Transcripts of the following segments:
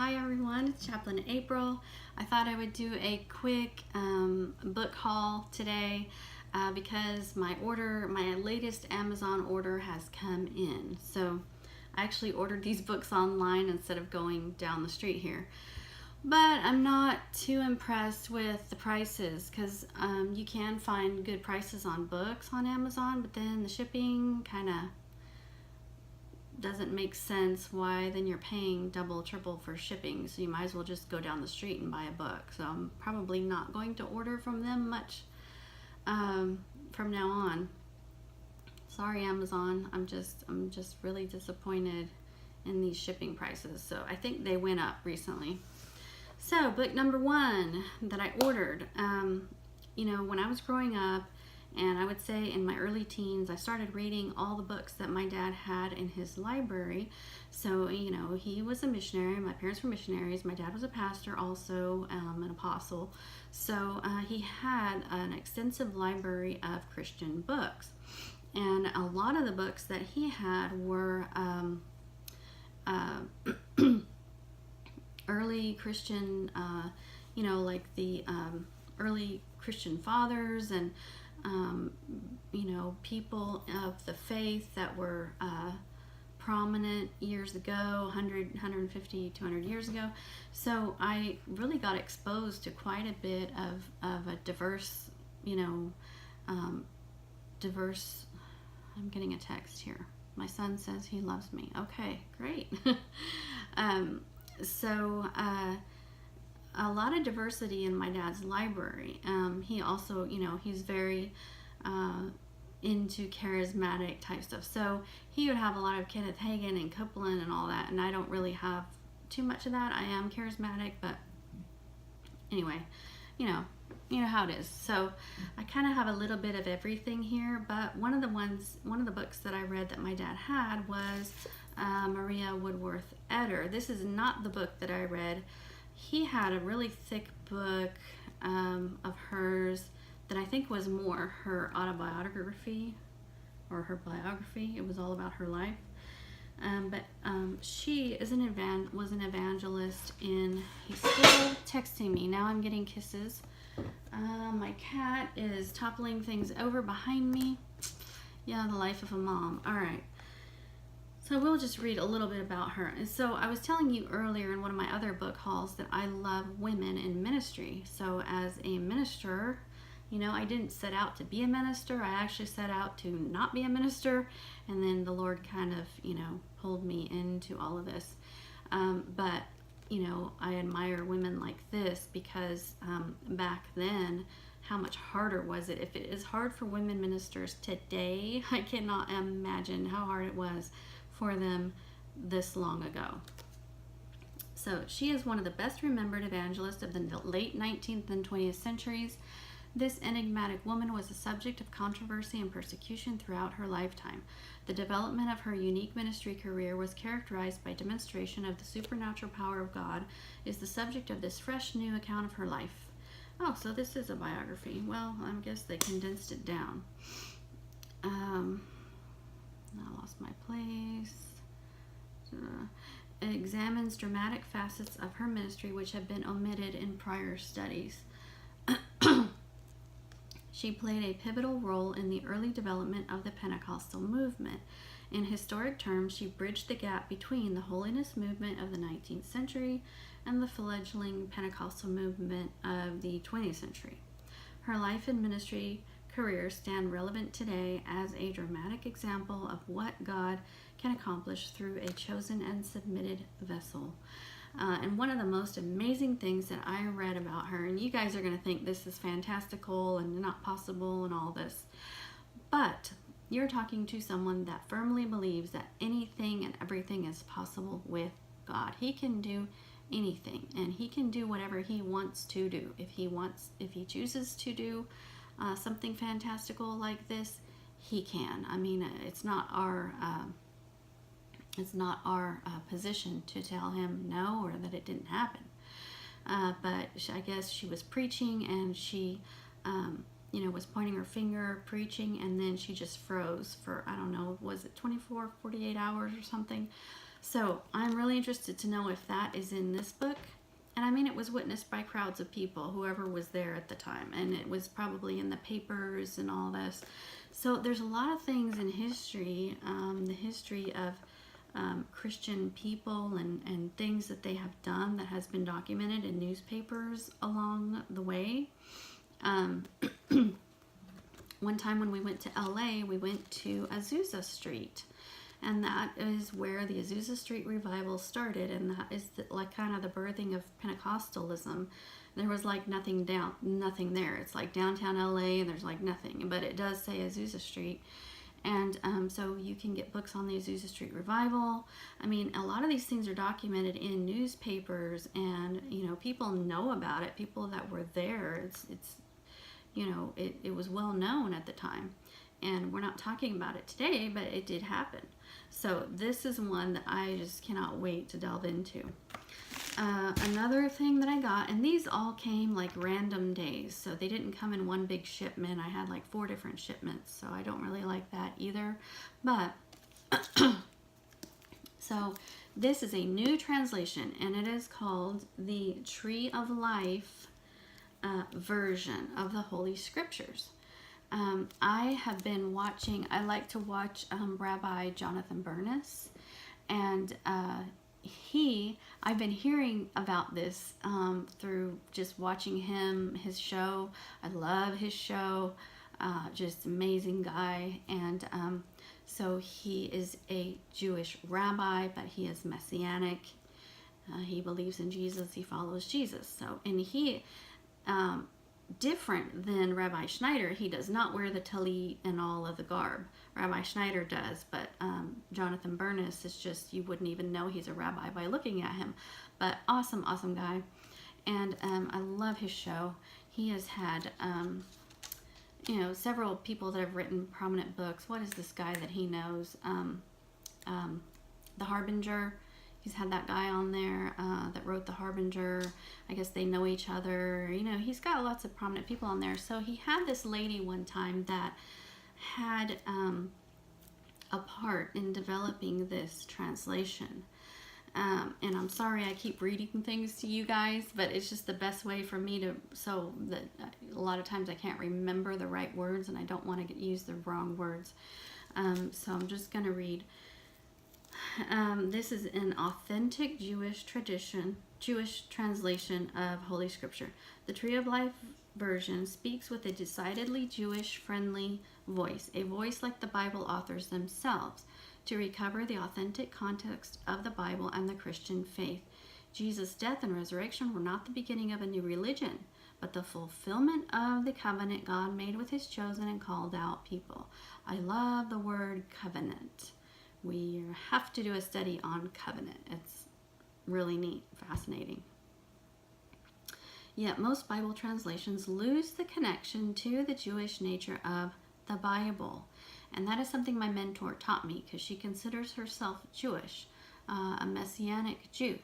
Hi everyone, it's Chaplain April. I thought I would do a quick book haul today because my latest Amazon order has come in. So I actually ordered these books online instead of going down the street here. But I'm not too impressed with the prices because you can find good prices on books on Amazon, but then the shipping kind of doesn't make sense. Why then you're paying double triple for shipping, so you might as well just go down the street and buy a book. So I'm probably not going to order from them much from now on. Sorry Amazon, I'm just really disappointed in these shipping prices. So I think they went up recently. So book number one that I ordered, when I was growing up, and I would say in my early teens, I started reading all the books that my dad had in his library. So, he was a missionary. My parents were missionaries. My dad was a pastor, also an apostle. So he had an extensive library of Christian books. And a lot of the books that he had were early Christian, like the early Christian fathers and people of the faith that were prominent years ago, 100, 150, 200 years ago. So I really got exposed to quite a bit of a diverse, diverse. I'm getting a text here. My son says he loves me. Okay, great. A lot of diversity in my dad's library. He also, he's very into charismatic type stuff. So he would have a lot of Kenneth Hagin and Copeland and all that, and I don't really have too much of that. I am charismatic, but anyway, you know how it is. So I kind of have a little bit of everything here, but one of the books that I read that my dad had was Maria Woodworth Etter. This is not the book that I read. He had a really thick book of hers that I think was more her autobiography or her biography. It was all about her life. But she was an evangelist in, he's still texting me. Now I'm getting kisses. My cat is toppling things over behind me. Yeah, the life of a mom. All right. So we'll just read a little bit about her. And so I was telling you earlier in one of my other book hauls that I love women in ministry. So as a minister, I didn't set out to be a minister. I actually set out to not be a minister. And then the Lord kind of, pulled me into all of this. But I admire women like this because back then, how much harder was it? If it is hard for women ministers today, I cannot imagine how hard it was for them this long ago. So she is one of the best remembered evangelists of the late 19th and 20th centuries. This enigmatic woman was a subject of controversy and persecution throughout her lifetime. The development of her unique ministry career was characterized by demonstration of the supernatural power of God, is the subject of this fresh new account of her life. Oh, so this is a biography. Well, I guess they condensed it down. I lost my place. It examines dramatic facets of her ministry which have been omitted in prior studies. She played a pivotal role in the early development of the Pentecostal movement. In historic terms, she bridged the gap between the holiness movement of the 19th century and the fledgling Pentecostal movement of the 20th century. Her life and ministry careers stand relevant today as a dramatic example of what God can accomplish through a chosen and submitted vessel. And one of the most amazing things that I read about her, and you guys are going to think this is fantastical and not possible and all this, but you're talking to someone that firmly believes that anything and everything is possible with God. He can do anything, and he can do whatever he wants to do. If he chooses to do something fantastical like this, he can. I mean, it's not our position to tell him no or that it didn't happen. But I guess she was preaching, and she was pointing her finger, preaching, and then she just froze for, I don't know, was it 24, 48 hours or something? So I'm really interested to know if that is in this book. And I mean, it was witnessed by crowds of people, whoever was there at the time, and it was probably in the papers and all this. So there's a lot of things in history, the history of Christian people and things that they have done that has been documented in newspapers along the way. Um, one time when we went to LA, we went to Azusa Street, and that is where the Azusa Street revival started, and that is like kind of the birthing of Pentecostalism. There was like nothing there. It's like downtown LA, and there's like nothing, but it does say Azusa Street. And so you can get books on the Azusa Street revival. I mean, a lot of these things are documented in newspapers, and people know about it. People that were there, it's it was well known at the time. And we're not talking about it today, but it did happen. So this is one that I just cannot wait to delve into. Another thing that I got, and these all came like random days, so they didn't come in one big shipment. I had like 4 different shipments, so I don't really like that either. But so this is a new translation, and it is called the Tree of Life version of the Holy Scriptures. I have been watching, I like to watch Rabbi Jonathan Bernis, and I've been hearing about this through just watching his show. I love his show, just amazing guy. And so he is a Jewish rabbi, but he is Messianic. He believes in Jesus, he follows Jesus. So, and he, different than Rabbi Schneider, he does not wear the tallit and all of the garb. Rabbi Schneider does, but Jonathan Bernis is just, you wouldn't even know he's a rabbi by looking at him. But awesome guy. And I love his show. He has had, several people that have written prominent books. What is this guy that he knows? The Harbinger. He's had that guy on there that wrote The Harbinger. I guess they know each other. He's got lots of prominent people on there. So he had this lady one time that had a part in developing this translation. And I'm sorry I keep reading things to you guys, but it's just the best way for me to, so that a lot of times I can't remember the right words, and I don't want to use the wrong words. So I'm just going to read. This is an authentic Jewish translation of Holy Scripture. The Tree of Life version speaks with a decidedly Jewish-friendly voice, a voice like the Bible authors themselves, to recover the authentic context of the Bible and the Christian faith. Jesus' death and resurrection were not the beginning of a new religion, but the fulfillment of the covenant God made with his chosen and called out people. I love the word covenant. We have to do a study on covenant. It's really neat, fascinating. Yet most Bible translations lose the connection to the Jewish nature of the Bible. And that is something my mentor taught me, because she considers herself Jewish, a Messianic Jew.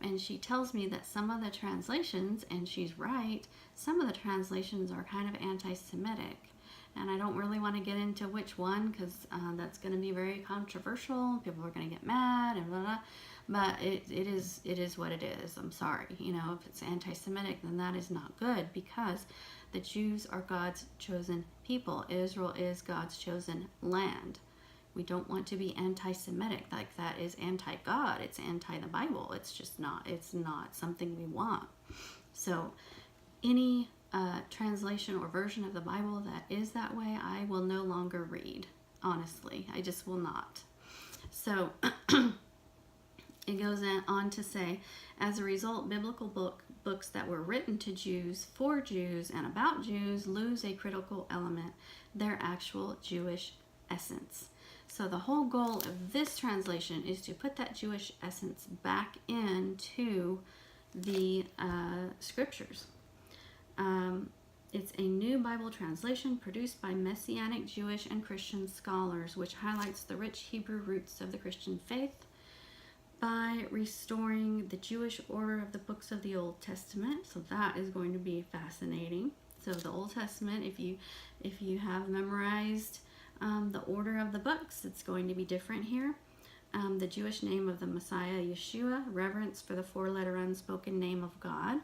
And she tells me that some of the translations, and she's right, some of the translations are kind of anti-Semitic. And I don't really want to get into which one, because that's going to be very controversial. People are going to get mad and blah, blah. But it is what it is. I'm sorry. If it's anti-Semitic, then that is not good, because the Jews are God's chosen people. Israel is God's chosen land. We don't want to be anti-Semitic. Like, that is anti-God. It's anti the Bible. It's just not. It's not something we want. So any translation or version of the Bible that is that way, I will no longer read. Honestly, I just will not. So it goes on to say, as a result, biblical books that were written to Jews, for Jews, and about Jews lose a critical element, their actual Jewish essence. So the whole goal of this translation is to put that Jewish essence back into the scriptures. It's a new Bible translation produced by Messianic Jewish and Christian scholars, which highlights the rich Hebrew roots of the Christian faith by restoring the Jewish order of the books of the Old Testament. So that is going to be fascinating. So the Old Testament, if you have memorized the order of the books, it's going to be different here. The Jewish name of the Messiah, Yeshua, reverence for the four-letter unspoken name of God.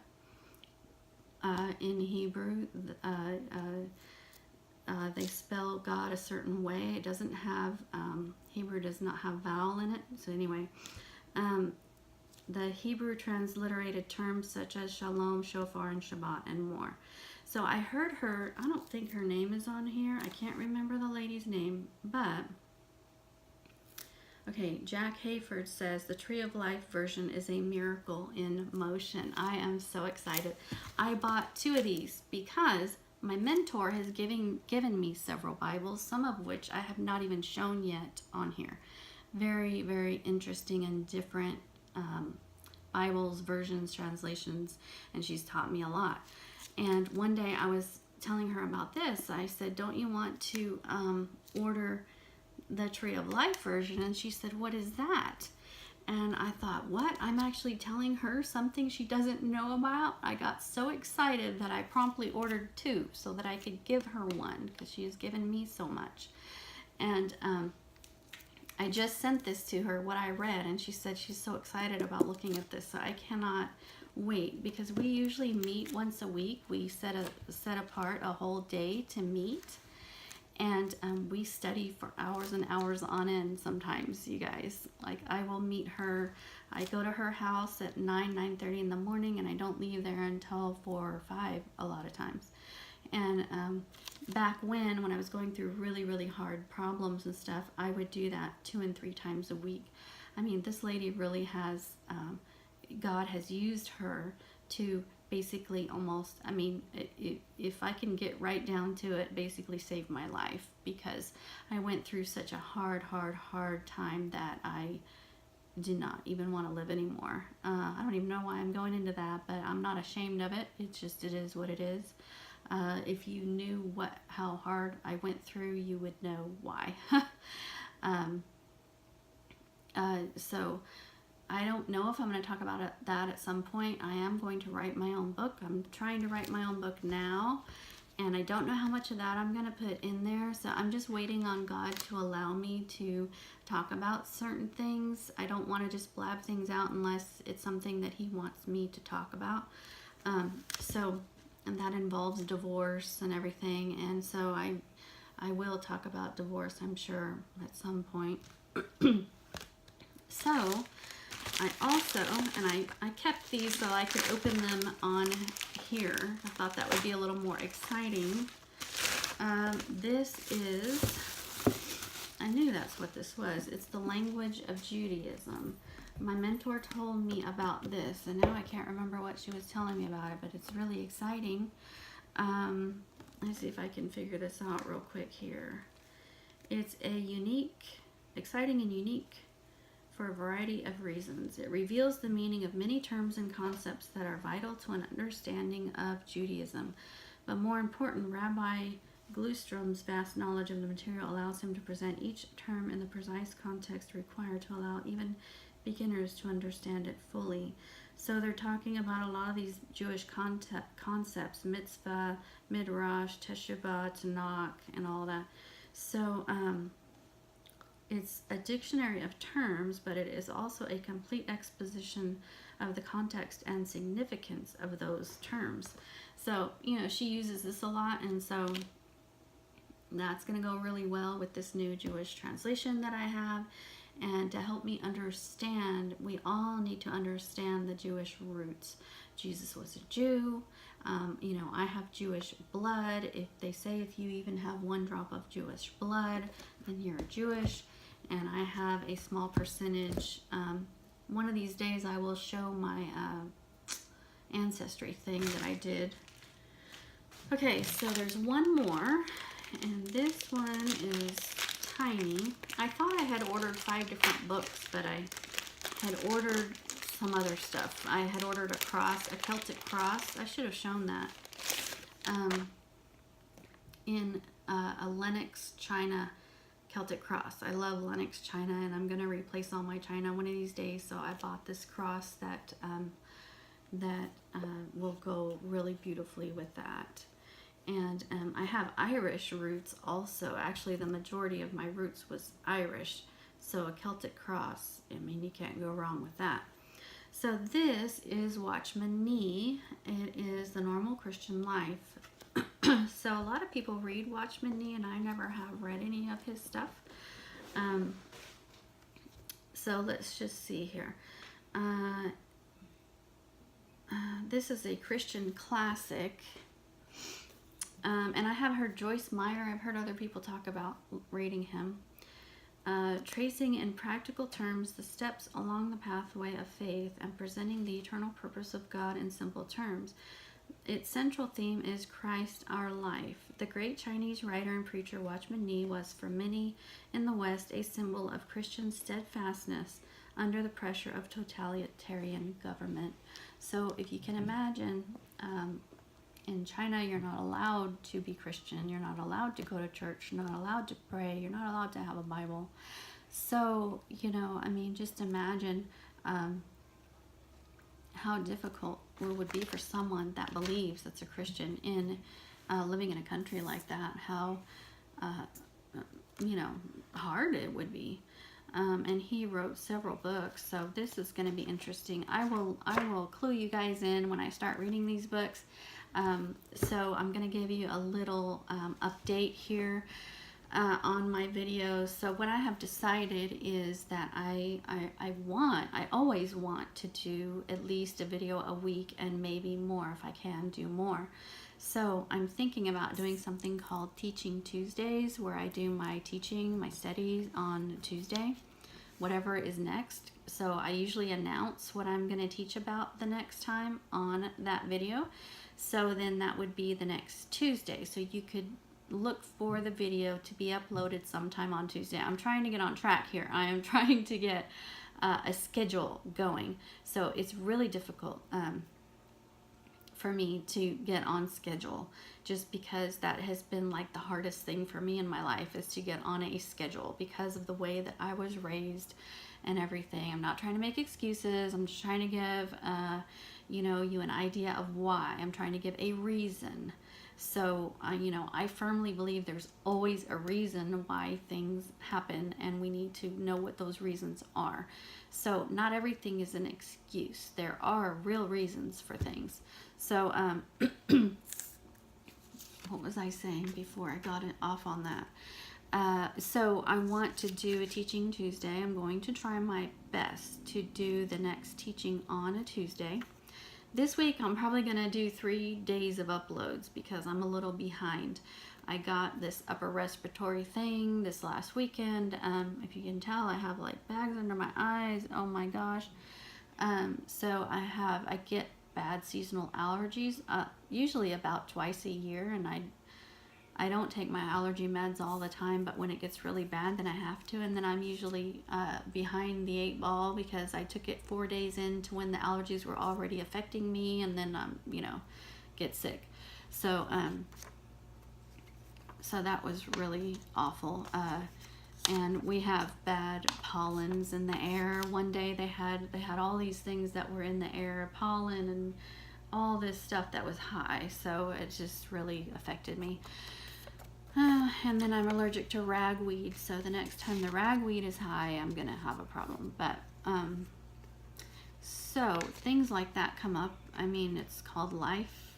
In Hebrew, they spell God a certain way. It doesn't have, Hebrew does not have vowel in it. So anyway, the Hebrew transliterated terms such as shalom, shofar, and Shabbat, and more. So I heard her, I don't think her name is on here. I can't remember the lady's name, but okay, Jack Hayford says the Tree of Life version is a miracle in motion. I am so excited. I bought 2 of these because my mentor has given me several Bibles, some of which I have not even shown yet on here. Very, very interesting and different Bibles, versions, translations, and she's taught me a lot. And one day I was telling her about this. I said, don't you want to order the Tree of Life version? And she said, what is that? And I thought, what? I'm actually telling her something she doesn't know about? I got so excited that I promptly ordered 2 so that I could give her one, because she has given me so much. And I just sent this to her, what I read, and she said she's so excited about looking at this. So I cannot wait, because we usually meet once a week. We set apart a whole day to meet. And we study for hours and hours on end sometimes, you guys. Like, I will meet her. I go to her house at 9:30 in the morning, and I don't leave there until 4 or 5 a lot of times. And back when I was going through really, really hard problems and stuff, I would do that 2 and 3 times a week. I mean, this lady really has, God has used her to basically almost, I mean, if I can get right down to it, basically saved my life, because I went through such a hard time that I did not even want to live anymore. I don't even know why I'm going into that, but I'm not ashamed of it. It's just, it is what it is. If you knew how hard I went through, you would know why. So I don't know if I'm going to talk about that at some point. I am going to write my own book. I'm trying to write my own book now, and I don't know how much of that I'm going to put in there. So I'm just waiting on God to allow me to talk about certain things. I don't want to just blab things out unless it's something that He wants me to talk about. And that involves divorce and everything. And so I will talk about divorce, I'm sure, at some point. So I also, and I kept these so I could open them on here. I thought that would be a little more exciting. This is, I knew that's what this was. It's the Language of Judaism. My mentor told me about this, and now I can't remember what she was telling me about it, but it's really exciting. Let's see if I can figure this out real quick here. It's exciting and unique for a variety of reasons. It reveals the meaning of many terms and concepts that are vital to an understanding of Judaism. But more important, Rabbi Glustrom's vast knowledge of the material allows him to present each term in the precise context required to allow even beginners to understand it fully. So they're talking about a lot of these Jewish concepts, mitzvah, midrash, teshuvah, tanakh, and all that. So it's a dictionary of terms, but it is also a complete exposition of the context and significance of those terms. So, she uses this a lot, and so that's going to go really well with this new Jewish translation that I have. And to help me understand, we all need to understand the Jewish roots. Jesus was a Jew. I have Jewish blood. If they say if you even have 1 drop of Jewish blood, then you're Jewish. And I have a small percentage. One of these days I will show my ancestry thing that I did. Okay, so there's one more, and this one is tiny. I thought I had ordered 5 different books, but I had ordered some other stuff. I had ordered a Celtic cross. I should have shown that. In a Lenox China Celtic cross. I love Lenox China, and I'm going to replace all my China one of these days. So I bought this cross that will go really beautifully with that. And I have Irish roots also. Actually, the majority of my roots was Irish. So a Celtic cross, I mean, you can't go wrong with that. So this is Watchman Nee. It is The Normal Christian Life. So a lot of people read Watchman Nee, and I never have read any of his stuff. So let's just see here. This is a Christian classic. And I have heard Joyce Meyer, I've heard other people talk about reading him. Tracing in practical terms the steps along the pathway of faith and presenting the eternal purpose of God in simple terms. Its central theme is Christ our life. The great Chinese writer and preacher Watchman Nee was for many in the West a symbol of Christian steadfastness under the pressure of totalitarian government. So if you can imagine, in China, you're not allowed to be Christian. You're not allowed to go to church. You're not allowed to pray. You're not allowed to have a Bible. So, I mean, just imagine how difficult it would be for someone that believes that's a Christian in living in a country like that. How, hard it would be. And he wrote several books, so this is going to be interesting. I will clue you guys in when I start reading these books. So I'm going to give you a little update here on my videos. So what I have decided is that I always want to do at least a video a week, and maybe more if I can do more. So I'm thinking about doing something called Teaching Tuesdays, where I do my studies on Tuesday, whatever is next. So I usually announce what I'm going to teach about the next time on that video. So then that would be the next Tuesday. So you could look for the video to be uploaded sometime on Tuesday. I'm trying to get on track here. I am trying to get a schedule going. So it's really difficult for me to get on schedule, just because that has been like the hardest thing for me in my life, is to get on a schedule because of the way that I was raised and everything. I'm not trying to make excuses. I'm just trying to give you an idea of why. I'm trying to give a reason. So I firmly believe there's always a reason why things happen, and we need to know what those reasons are. So not everything is an excuse. There are real reasons for things. So what was I saying before I got it off on that? So I want to do a Teaching Tuesday. I'm going to try my best to do the next teaching on a Tuesday. This week I'm probably going to do 3 days of uploads because I'm a little behind. I got this upper respiratory thing this last weekend. If you can tell, I have like bags under my eyes. Oh my gosh. So I get bad seasonal allergies, usually about twice a year, and I don't take my allergy meds all the time, but when it gets really bad, then I have to, and then I'm usually behind the 8 ball because I took it 4 days into when the allergies were already affecting me, and then get sick. So so that was really awful. And we have bad pollens in the air. One day they had all these things that were in the air, pollen and all this stuff that was high. So it just really affected me. And then I'm allergic to ragweed. So the next time the ragweed is high, I'm going to have a problem. But so things like that come up. I mean, it's called life,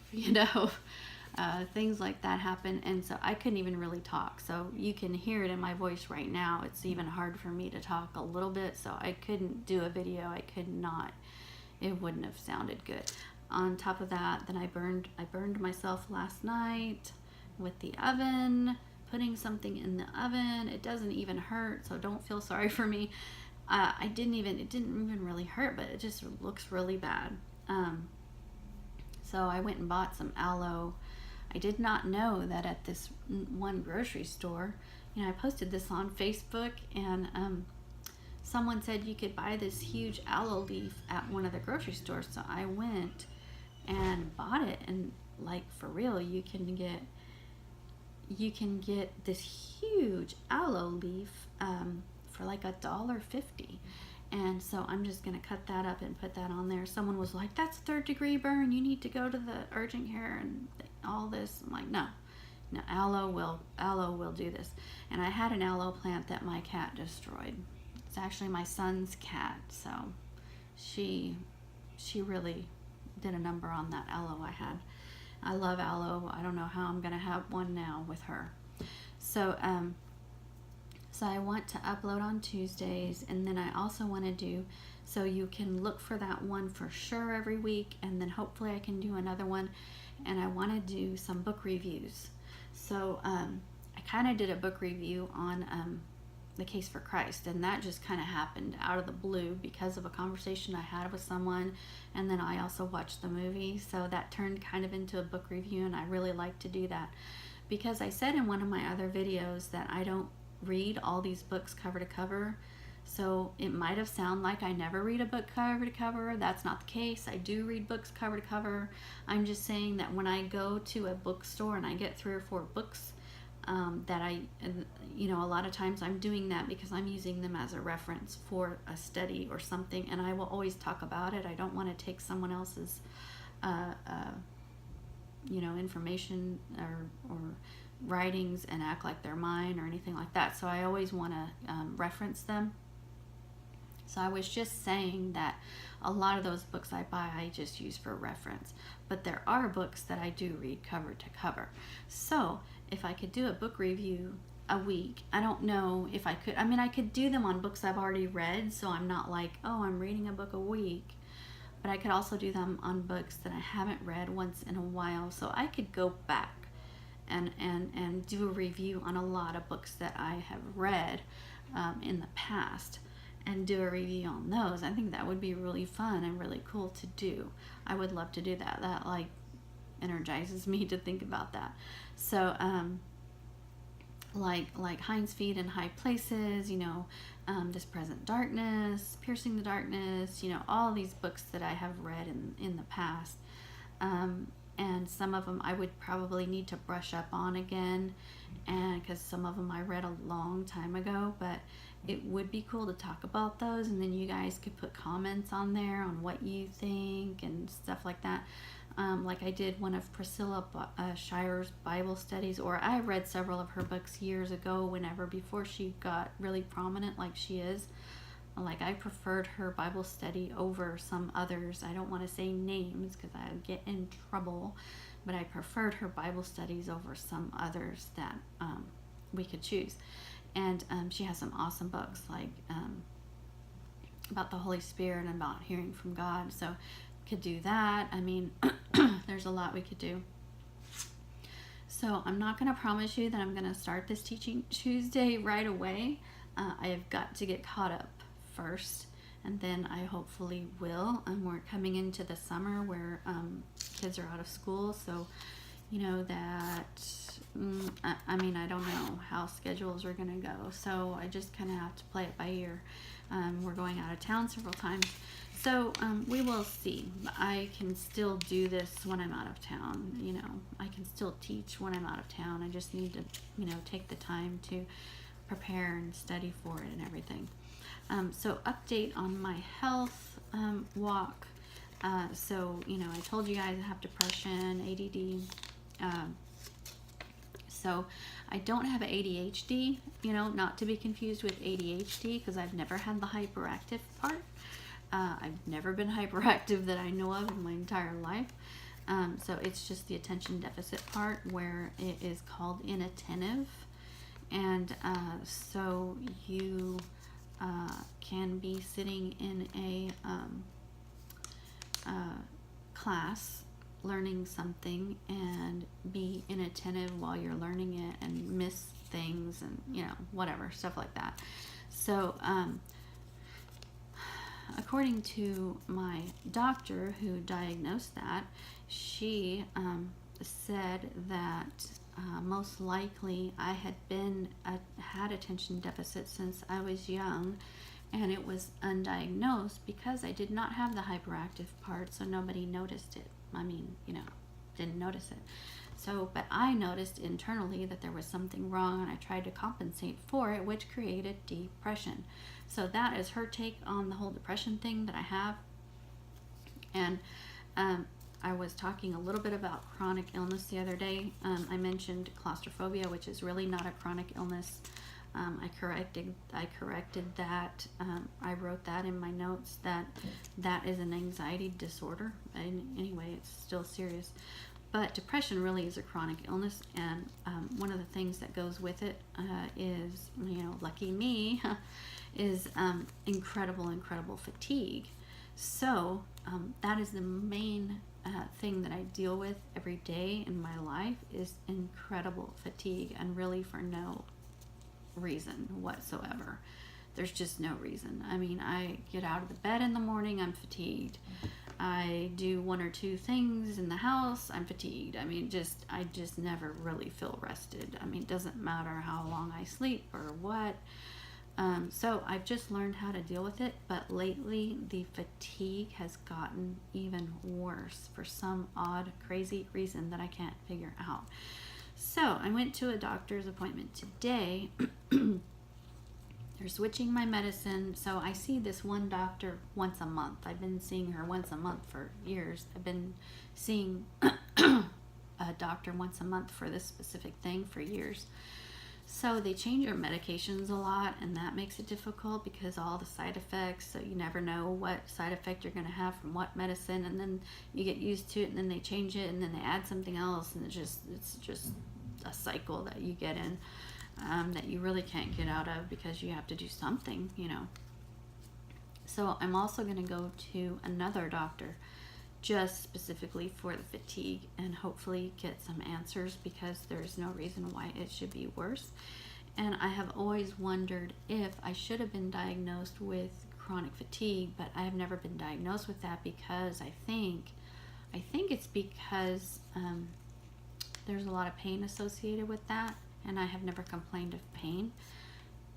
things like that happen, and so I couldn't even really talk. So you can hear it in my voice right now. It's even hard for me to talk a little bit, so I couldn't do a video. I could not. It wouldn't have sounded good. On top of that, then I burned myself last night with the oven, putting something in the oven. It doesn't even hurt, so don't feel sorry for me. It didn't even really hurt, but it just looks really bad. So I went and bought some aloe. I did not know that at this one grocery store, I posted this on Facebook, and someone said you could buy this huge aloe leaf at one of the grocery stores. So I went and bought it, and like for real, you can get this huge aloe leaf for like $1.50. And so I'm just going to cut that up and put that on there. Someone was like, that's 3rd-degree burn. You need to go to the urgent care and all this. I'm like, no, aloe will do this. And I had an aloe plant that my cat destroyed. It's actually my son's cat, so she really did a number on that aloe I had. I love aloe. I don't know how I'm gonna have one now with her. So so I want to upload on Tuesdays, and then I also want to do, so you can look for that one for sure every week, and then hopefully I can do another one. And I want to do some book reviews. So I kind of did a book review on The Case for Christ, and that just kind of happened out of the blue because of a conversation I had with someone, and then I also watched the movie, so that turned kind of into a book review, and I really like to do that because I said in one of my other videos that I don't read all these books cover to cover. So it might have sounded like I never read a book cover to cover. That's not the case. I do read books cover to cover. I'm just saying that when I go to a bookstore and I get 3 or 4 books, that I, you know, a lot of times I'm doing that because I'm using them as a reference for a study or something, and I will always talk about it. I don't want to take someone else's, you know, information or writings and act like they're mine or anything like that. So I always want to reference them. So I was just saying that a lot of those books I buy, I just use for reference. But there are books that I do read cover to cover. So if I could do a book review a week, I don't know if I could. I mean, I could do them on books I've already read, so I'm not like, oh, I'm reading a book a week. But I could also do them on books that I haven't read once in a while. So I could go back and do a review on a lot of books that I have read in the past, and do a review on those. I think that would be really fun and really cool to do. I would love to do that. That like energizes me to think about that. So like Hinds Feet in High Places, you know, This Present Darkness, Piercing the Darkness, you know, all these books that I have read in the past. And some of them I would probably need to brush up on again, and because some of them I read a long time ago, but it would be cool to talk about those, and then you guys could put comments on there on what you think and stuff like that. Like I did one of Priscilla Shire's Bible studies, or I read several of her books years ago, before she got really prominent like she is. Like I preferred her Bible study over some others. I don't want to say names because I would get in trouble, but I preferred her Bible studies over some others that we could choose. And she has some awesome books like about the Holy Spirit and about hearing from God. So could do that. I mean, there's a lot we could do. So I'm not going to promise you that I'm going to start this Teaching Tuesday right away. I have got to get caught up first, and then I hopefully will. We're coming into the summer where kids are out of school, so you know that I mean, I don't know how schedules are going to go, so I just kind of have to play it by ear. We're going out of town several times, so we will see. I can still do this when I'm out of town. You know, I can still teach when I'm out of town. I just need to, you know, take the time to prepare and study for it and everything. So update on my health walk. So, you know, I told you guys I have depression, ADD. So I don't have ADHD, you know, not to be confused with ADHD, because I've never had the hyperactive part. I've never been hyperactive that I know of in my entire life. So it's just the attention deficit part where it is called inattentive. And so you can be sitting in a class learning something and be inattentive while you're learning it and miss things and, you know, whatever, stuff like that. So according to my doctor who diagnosed that, she said that most likely I had attention deficit since I was young, and it was undiagnosed because I did not have the hyperactive part, so nobody noticed it. I mean, you know, didn't notice it. So, but I noticed internally that there was something wrong, and I tried to compensate for it, which created depression. So that is her take on the whole depression thing that I have. And I was talking a little bit about chronic illness the other day. I mentioned claustrophobia, which is really not a chronic illness. I corrected that. I wrote that in my notes that that is an anxiety disorder. Anyway, it's still serious. But depression really is a chronic illness, and one of the things that goes with it is, lucky me, is incredible fatigue. So that is the main thing that I deal with every day in my life, is incredible fatigue, and really for no reason whatsoever. There's just no reason. I mean, I get out of the bed in the morning, I'm fatigued. I do one or two things in the house, I'm fatigued. I mean, I just never really feel rested. I mean, it doesn't matter how long I sleep or what. So I've just learned how to deal with it, but lately the fatigue has gotten even worse for some odd, crazy reason that I can't figure out. So I went to a doctor's appointment today. They're switching my medicine. So I see this one doctor once a month. I've been seeing her once a month for years. I've been seeing a doctor once a month for this specific thing for years. So they change your medications a lot, and that makes it difficult because all the side effects, so you never know what side effect you're going to have from what medicine, and then you get used to it, and then they change it, and then they add something else, and it's just a cycle that you get in that you really can't get out of because you have to do something. So I'm also going to go to another doctor just specifically for the fatigue and hopefully get some answers, because there's no reason why it should be worse. And I have always wondered if I should have been diagnosed with chronic fatigue, but I have never been diagnosed with that because I think it's because there's a lot of pain associated with that, and I have never complained of pain.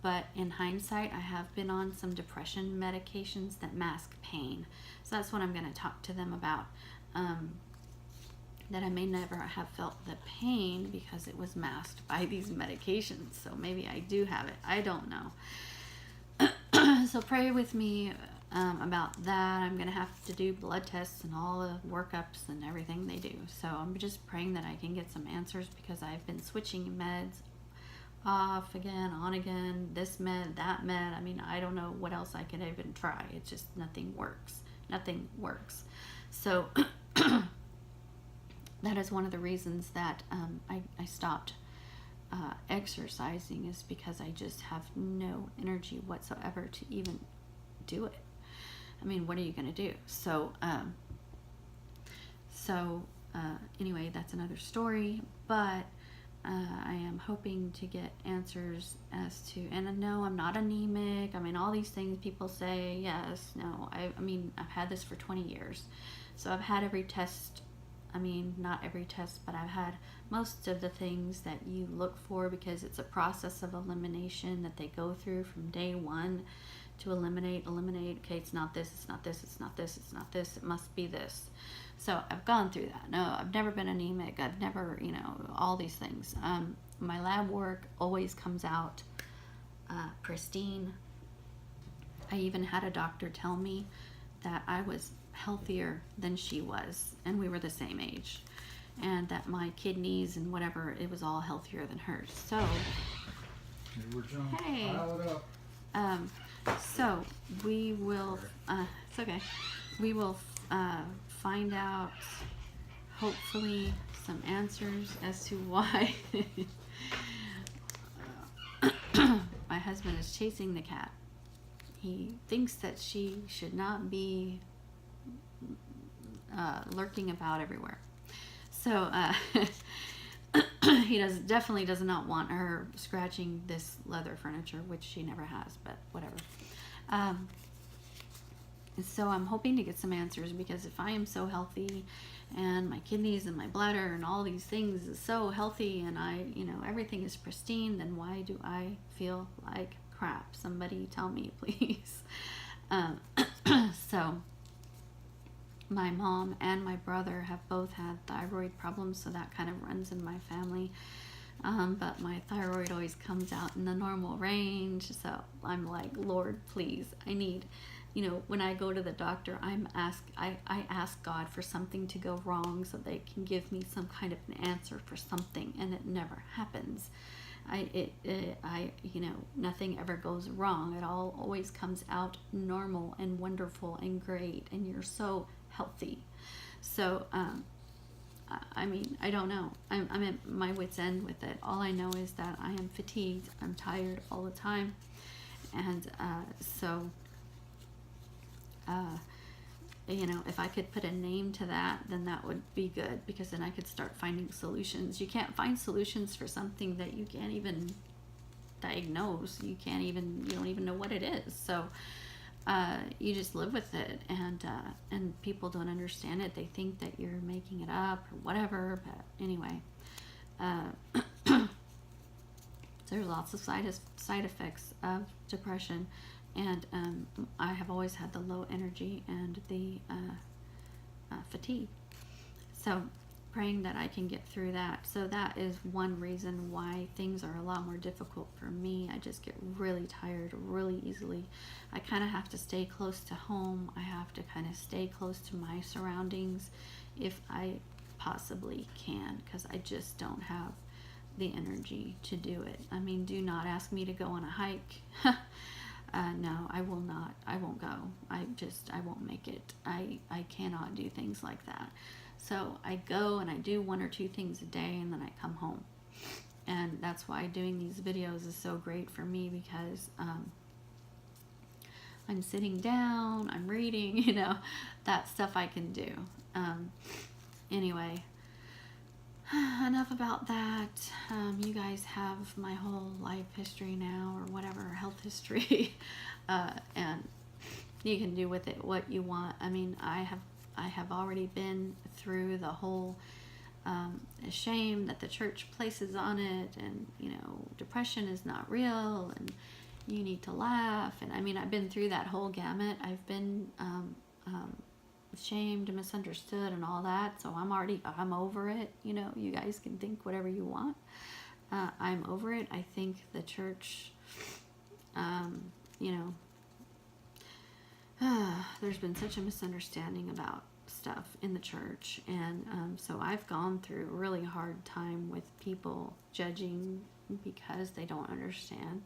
But in hindsight, I have been on some depression medications that mask pain. So that's what I'm going to talk to them about. That I may never have felt the pain because it was masked by these medications. So maybe I do have it. I don't know. So pray with me about that. I'm going to have to do blood tests and all the workups and everything they do. So I'm just praying that I can get some answers, because I've been switching meds off again, on again, this med, that med. I mean, I don't know what else I could even try. It's just nothing works. So that is one of the reasons that I stopped exercising, is because I just have no energy whatsoever to even do it. I mean, what are you going to do? So anyway, that's another story, but I am hoping to get answers as to, and no, I'm not anemic. I mean, all these things people say, yes, no. I mean, I've had this for 20 years. So I've had every test. I mean, not every test, but I've had most of the things that you look for, because it's a process of elimination that they go through from day one to eliminate. Okay, it's not this, it's not this, it's not this, it's not this, it must be this. So I've gone through that. No, I've never been anemic. I've never, all these things. My lab work always comes out pristine. I even had a doctor tell me that I was healthier than she was, and we were the same age, and that my kidneys and whatever, it was all healthier than hers. So, hey. So we will, it's okay. We will find out, hopefully, some answers as to why my husband is chasing the cat. He thinks that she should not be lurking about everywhere. So he definitely does not want her scratching this leather furniture, which she never has, but whatever. So I'm hoping to get some answers, because if I am so healthy and my kidneys and my bladder and all these things is so healthy, and everything is pristine, then why do I feel like crap? Somebody tell me, please. So my mom and my brother have both had thyroid problems, so that kind of runs in my family. But my thyroid always comes out in the normal range, so I'm like, Lord, please, I need, when I go to the doctor, I ask God for something to go wrong so they can give me some kind of an answer for something, and it never happens. nothing ever goes wrong. It all always comes out normal and wonderful and great, and you're so healthy. So, I mean, I don't know. I'm at my wit's end with it. All I know is that I am fatigued. I'm tired all the time. And if I could put a name to that, then that would be good, because then I could start finding solutions. You can't find solutions for something that you can't even diagnose. You don't even know what it is. So you just live with it, and people don't understand it. They think that you're making it up or whatever. But anyway, there's lots of side effects of depression, and I have always had the low energy and the fatigue. So praying that I can get through that. So that is one reason why things are a lot more difficult for me. I just get really tired really easily. I kind of have to stay close to home. I have to kind of stay close to my surroundings if I possibly can, because I just don't have the energy to do it. I mean, do not ask me to go on a hike. No, I will not. I won't go. I won't make it. I cannot do things like that. So I go and I do 1 or 2 things a day, and then I come home. And that's why doing these videos is so great for me, because I'm sitting down, I'm reading, that stuff I can do. Anyway, enough about that. You guys have my whole life history now, or whatever, health history, and you can do with it what you want. I mean, I have already been through the whole shame that the church places on it, and depression is not real, and you need to laugh. And I mean, I've been through that whole gamut. I've been shamed and misunderstood and all that. So I'm over it. You guys can think whatever you want. I'm over it. I think the church, there's been such a misunderstanding about stuff in the church, and so I've gone through a really hard time with people judging because they don't understand,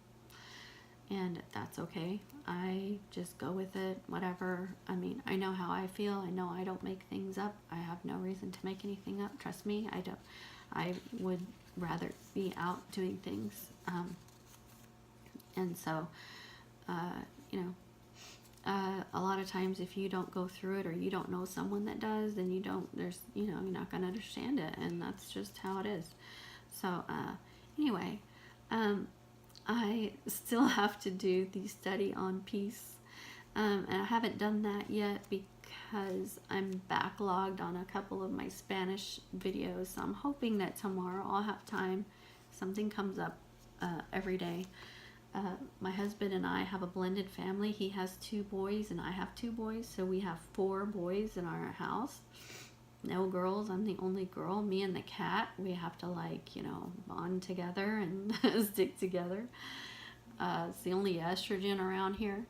and that's okay. I just go with it, whatever. I mean, I know how I feel. I know I don't make things up. I have no reason to make anything up. Trust me, I don't. I would rather be out doing things, and so a lot of times, if you don't go through it, or you don't know someone that does, then you're not going to understand it, and that's just how it is. So anyway, I still have to do the study on peace, and I haven't done that yet because I'm backlogged on a couple of my Spanish videos. So I'm hoping that tomorrow I'll have time. Something comes up every day. My husband and I have a blended family. He has 2 boys and I have 2 boys, so we have 4 boys in our house. No girls. I'm the only girl. Me and the cat, we have to bond together and stick together. It's the only estrogen around here.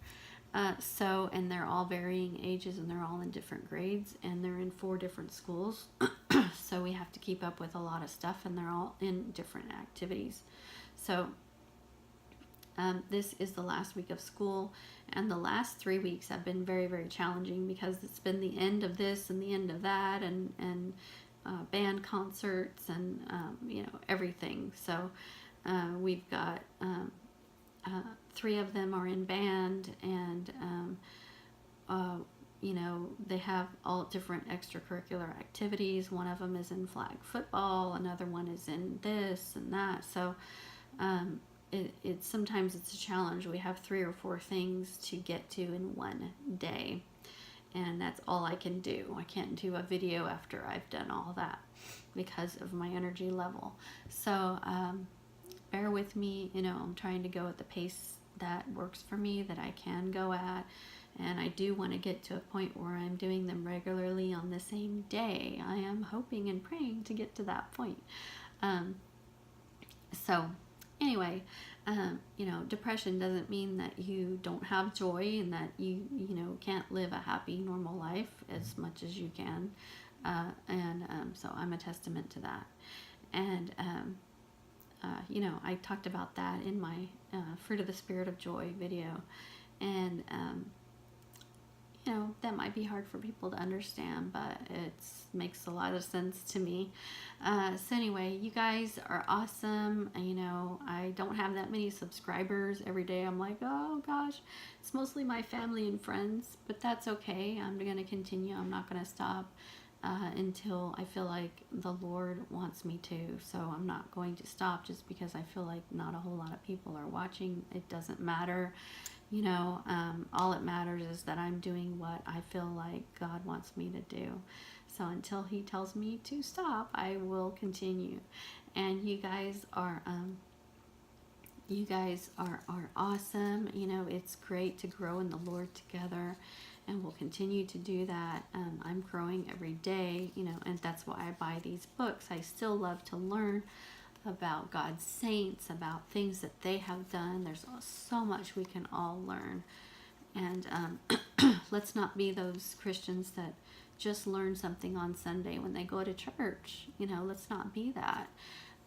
And they're all varying ages, and they're all in different grades, and they're in 4 different schools. So we have to keep up with a lot of stuff, and they're all in different activities. So this is the last week of school, and the last 3 weeks have been very, very challenging, because it's been the end of this and the end of that, and band concerts and everything. So we've got 3 of them are in band, and they have all different extracurricular activities. One of them is in flag football, another one is in this and that. So sometimes it's a challenge. We have 3 or 4 things to get to in one day, and that's all I can do. I can't do a video after I've done all that because of my energy level. So bear with me. I'm trying to go at the pace that works for me, that I can go at, and I do want to get to a point where I'm doing them regularly on the same day. I am hoping and praying to get to that point. So anyway, depression doesn't mean that you don't have joy, and that you can't live a happy, normal life as much as you can. So I'm a testament to that. And you know, I talked about that in my Fruit of the Spirit of Joy video. And, you know, that might be hard for people to understand, but it makes a lot of sense to me. So anyway, you guys are awesome. You know, I don't have that many subscribers. Every day I'm like, oh gosh, it's mostly my family and friends, but that's okay. I'm going to continue. I'm not going to stop until I feel like the Lord wants me to. So I'm not going to stop just because I feel like not a whole lot of people are watching. It doesn't matter. You know, all it matters is that I'm doing what I feel like God wants me to do. So until He tells me to stop, I will continue. And you guys are awesome. You know, it's great to grow in the Lord together, and we'll continue to do that. I'm growing every day, you know, and that's why I buy these books. I still love to learn about God's saints, about things that they have done. There's so much we can all learn. And let's not be those Christians that just learn something on Sunday when they go to church. You know, let's not be that.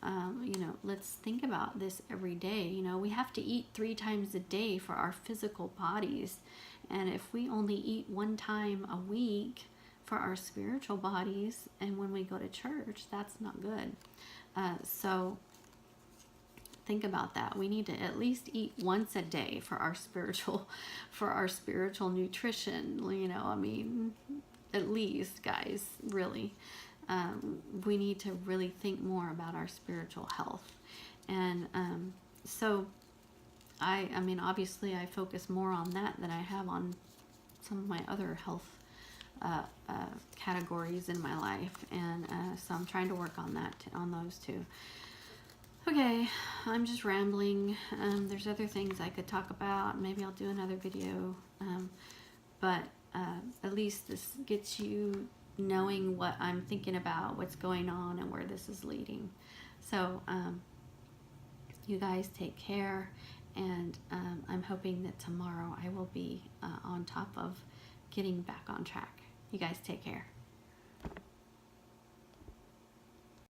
You know, let's think about this every day. You know, we have to eat 3 times a day for our physical bodies. And if we only eat 1 time a week for our spiritual bodies, and when we go to church, that's not good. So think about that. We need to at least eat once a day for our spiritual nutrition. You know, I mean, at least, guys, really. We need to really think more about our spiritual health. And so I mean, obviously I focus more on that than I have on some of my other health categories in my life, and so I'm trying to work on that, on those too. Okay, I'm just rambling. There's other things I could talk about. Maybe I'll do another video, but at least this gets you knowing what I'm thinking about, what's going on, and where this is leading. So you guys take care, and I'm hoping that tomorrow I will be on top of getting back on track. You guys take care.